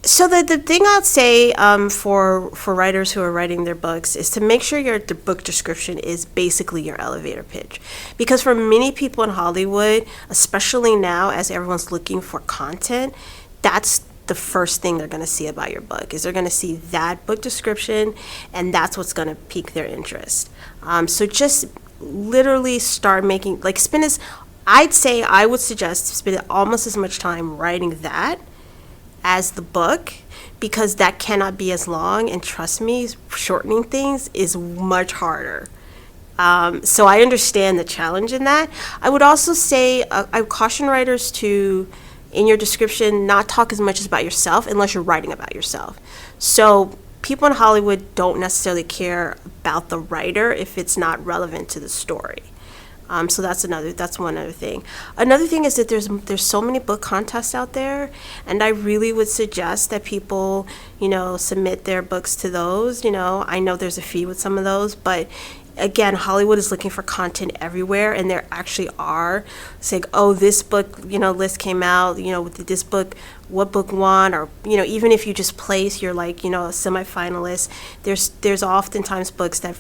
So the thing I'd say for writers who are writing their books is to make sure the book description is basically your elevator pitch, because for many people in Hollywood, especially now as everyone's looking for content, that's the first thing they're going to see about your book is they're going to see that book description, and that's what's going to pique their interest. So just literally start making spend as I would suggest spend almost as much time writing that as the book, because that cannot be as long, and trust me, shortening things is much harder. So I understand the challenge in that. I would also say I would caution writers to, in your description, not talk as much about yourself unless you're writing about yourself. So people in Hollywood don't necessarily care about the writer if it's not relevant to the story. So that's one other thing. Another thing is that there's so many book contests out there, and I really would suggest that people, submit their books to those. I know there's a fee with some of those, but again, Hollywood is looking for content everywhere, and there actually are saying, oh, this book, list came out, with this book, what book won, or, even if you just place, you're a semifinalist, there's oftentimes books that,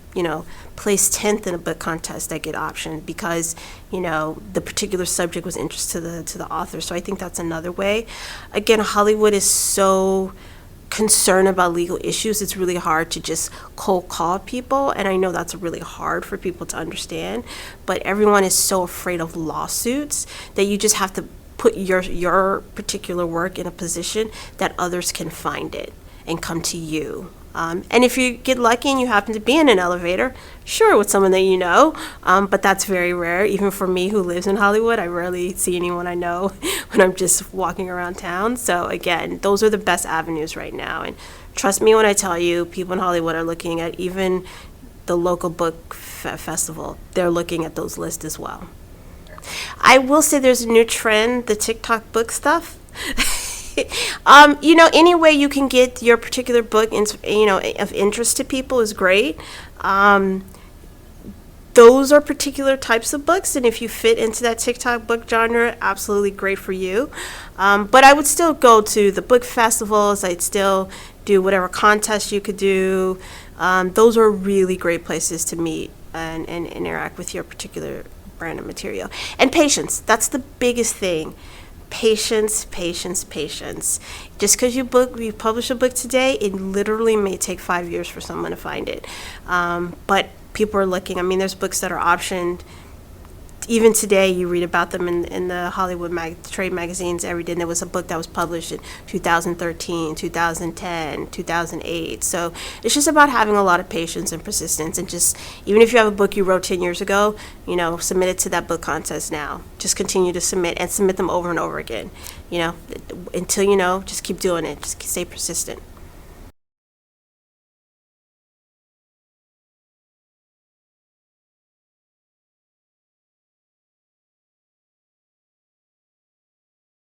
place 10th in a book contest that get optioned because, the particular subject was interest to the author. So I think that's another way. Again, Hollywood is so concern about legal issues, it's really hard to just cold call people, and I know that's really hard for people to understand, but everyone is so afraid of lawsuits that you just have to put your particular work in a position that others can find it and come to you. And if you get lucky and you happen to be in an elevator, sure, with someone that you know, but that's very rare. Even for me who lives in Hollywood, I rarely see anyone I know when I'm just walking around town. So again, those are the best avenues right now. And trust me when I tell you, people in Hollywood are looking at even the local book festival. They're looking at those lists as well. I will say there's a new trend, the TikTok book stuff. Any way you can get your particular book, of interest to people is great. Those are particular types of books, and if you fit into that TikTok book genre, absolutely great for you. But I would still go to the book festivals. I'd still do whatever contest you could do. Those are really great places to meet and interact with your particular brand of material. And patience, that's the biggest thing. Patience. Just because you publish a book today, it literally may take 5 years for someone to find it. But people are looking. There's books that are optioned. Even today, you read about them in the Hollywood trade magazines every day. And there was a book that was published in 2013, 2010, 2008. So it's just about having a lot of patience and persistence. And just, even if you have a book you wrote 10 years ago, submit it to that book contest now. Just continue to submit them over and over again. Until just keep doing it. Just stay persistent.